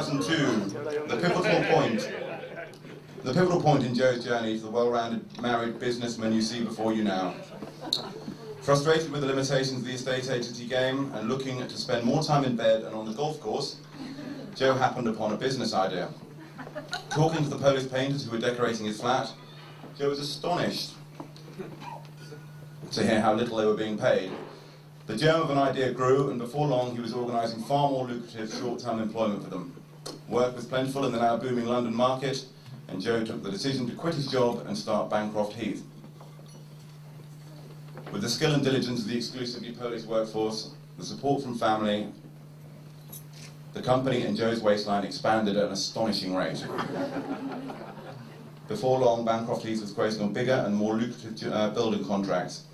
2002, the pivotal point in Joe's journey to the well-rounded married businessman you see before you now. Frustrated with the limitations of the estate agency game and looking to spend more time in bed and on the golf course, Joe happened upon a business idea. Talking to the Polish painters who were decorating his flat, Joe was astonished to hear how little they were being paid. The germ of an idea grew, and before long he was organising far more lucrative short-term employment for them. Work was plentiful in the now booming London market, and Joe took the decision to quit his job and start Bancroft Heath. With the skill and diligence of the exclusively Polish workforce, the support from family, the company and Joe's waistline expanded at an astonishing rate. Before long, Bancroft Heath was quoting on bigger and more lucrative building contracts.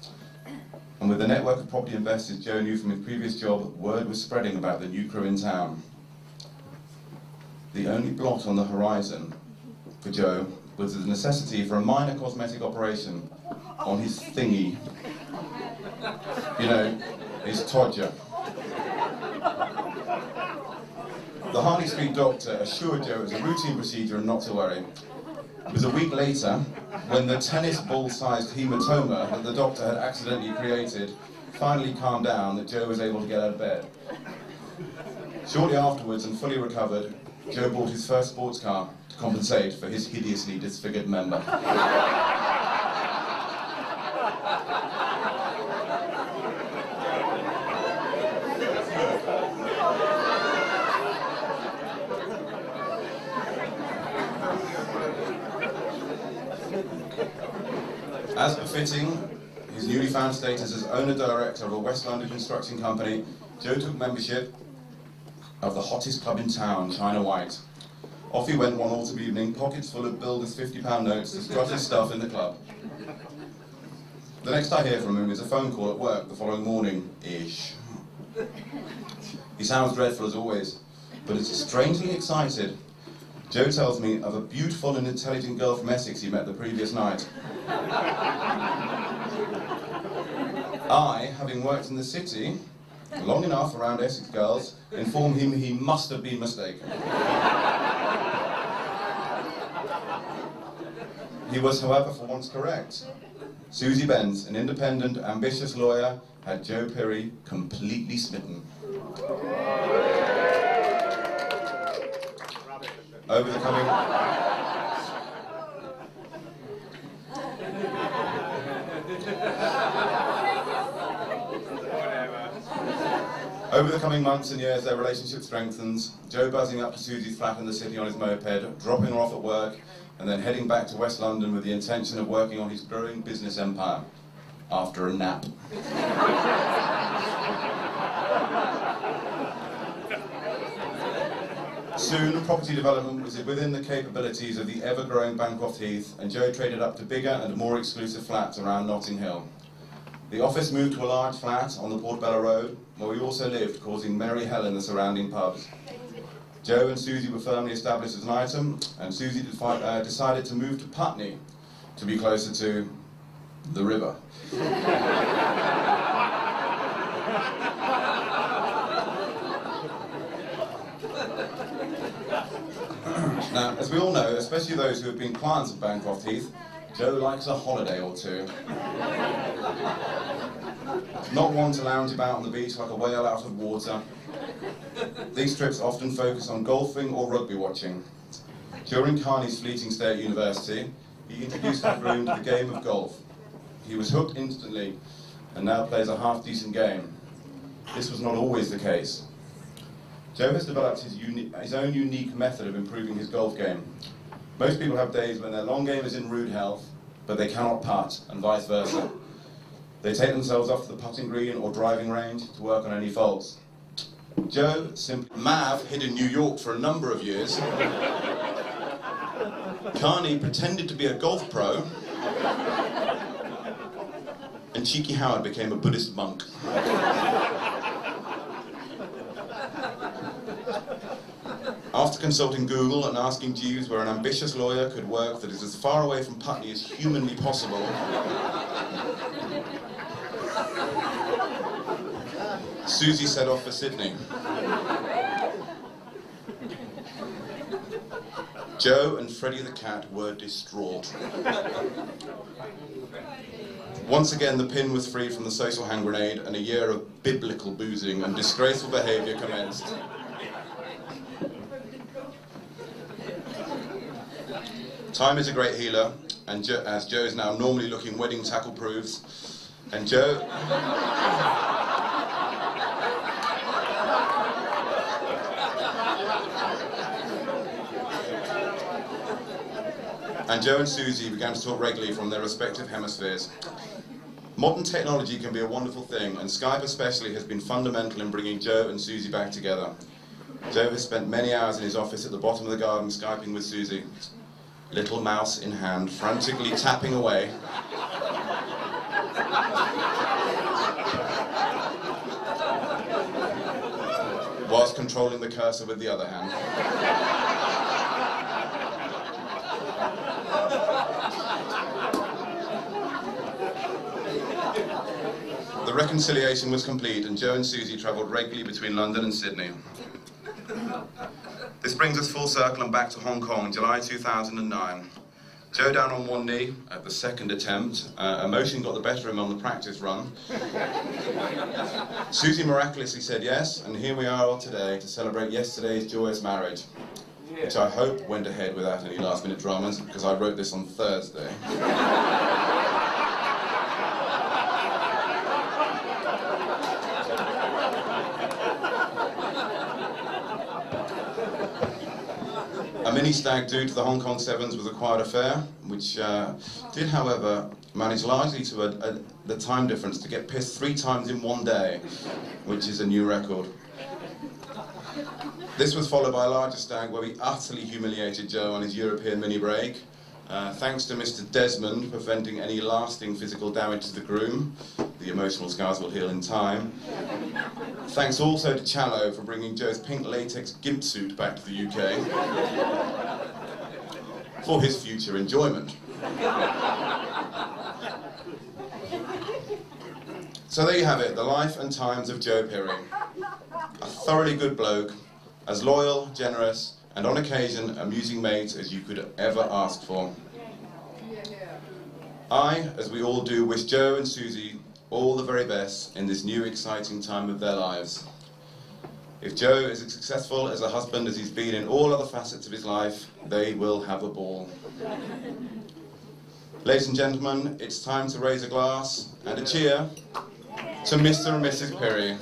And with the network of property investors Joe knew from his previous job, word was spreading about the new crew in town. The only blot on the horizon for Joe was the necessity for a minor cosmetic operation on his thingy. You know, his todger. The Harley Street doctor assured Joe it was a routine procedure and not to worry. It was a week later, when the tennis ball-sized hematoma that the doctor had accidentally created finally calmed down, that Joe was able to get out of bed. Shortly afterwards, and fully recovered, Joe bought his first sports car to compensate for his hideously disfigured member. As befitting his newly found status as owner-director of a West London construction company, Joe took membership of the hottest club in town, China White. Off he went one autumn evening, pockets full of builders' £50 notes to strut his stuff in the club. The next I hear from him is a phone call at work the following morning-ish. He sounds dreadful as always, but is strangely excited. Joe tells me of a beautiful and intelligent girl from Essex he met the previous night. I, having worked in the city long enough around Essex girls, inform him he must have been mistaken. He was, however, for once correct. Susie Benz, an independent, ambitious lawyer, had Joe Pirrie completely smitten. Over the coming months and years, their relationship strengthens, Joe buzzing up to Susie's flat in the city on his moped, dropping her off at work, and then heading back to West London with the intention of working on his growing business empire after a nap. Soon, property development was within the capabilities of the ever-growing Bancroft Heath, and Joe traded up to bigger and more exclusive flats around Notting Hill. The office moved to a large flat on the Portobello Road, where we also lived, causing merry hell in the surrounding pubs. Joe and Susie were firmly established as an item, and Susie decided to move to Putney to be closer to the river. Now, as we all know, especially those who have been clients of Bancroft Heath, Joe likes a holiday or two. Not one to lounge about on the beach like a whale out of water. These trips often focus on golfing or rugby watching. During Carney's fleeting stay at university, he introduced the groom to the game of golf. He was hooked instantly, and now plays a half-decent game. This was not always the case. Joe has developed his own unique method of improving his golf game. Most people have days when their long game is in rude health, but they cannot putt, and vice versa. They take themselves off to the putting green or driving range to work on any faults. Joe simply... Mav hid in New York for a number of years. Carney pretended to be a golf pro. And Cheeky Howard became a Buddhist monk. After consulting Google and asking Jeeves where an ambitious lawyer could work that is as far away from Putney as humanly possible, Susie set off for Sydney. Joe and Freddie the cat were distraught. Once again, the pin was freed from the social hand grenade, and a year of biblical boozing and disgraceful behaviour commenced. Time is a great healer, and as Joe is now normally looking wedding tackle proves, and Joe... and Joe and Susie began to talk regularly from their respective hemispheres. Modern technology can be a wonderful thing, and Skype especially has been fundamental in bringing Joe and Susie back together. Joe has spent many hours in his office at the bottom of the garden Skyping with Susie, little mouse in hand, frantically tapping away. Whilst controlling the cursor with the other hand. The reconciliation was complete, and Joe and Susie travelled regularly between London and Sydney. This brings us full circle and back to Hong Kong, July 2009. Joe down on one knee at the second attempt. Emotion got the better of him on the practice run. Susie miraculously said yes, and here we are today to celebrate yesterday's joyous marriage, which I hope went ahead without any last-minute dramas, because I wrote this on Thursday. A mini stag do to the Hong Kong Sevens was a quiet affair, which did, however, manage largely to the time difference to get pissed 3 times in one day, which is a new record. This was followed by a larger stag where we utterly humiliated Joe on his European mini break, thanks to Mr. Desmond preventing any lasting physical damage to the groom. The emotional scars will heal in time. Thanks also to Challo for bringing Joe's pink latex gimp suit back to the UK for his future enjoyment. So there you have it, the life and times of Joe Pirrie. A thoroughly good bloke, as loyal, generous, and on occasion amusing mate as you could ever ask for. I, as we all do, wish Joe and Susie all the very best in this new exciting time of their lives. If Joe is as successful as a husband as he's been in all other facets of his life, they will have a ball. Ladies and gentlemen, it's time to raise a glass and a cheer to Mr. and Mrs. Pirrie.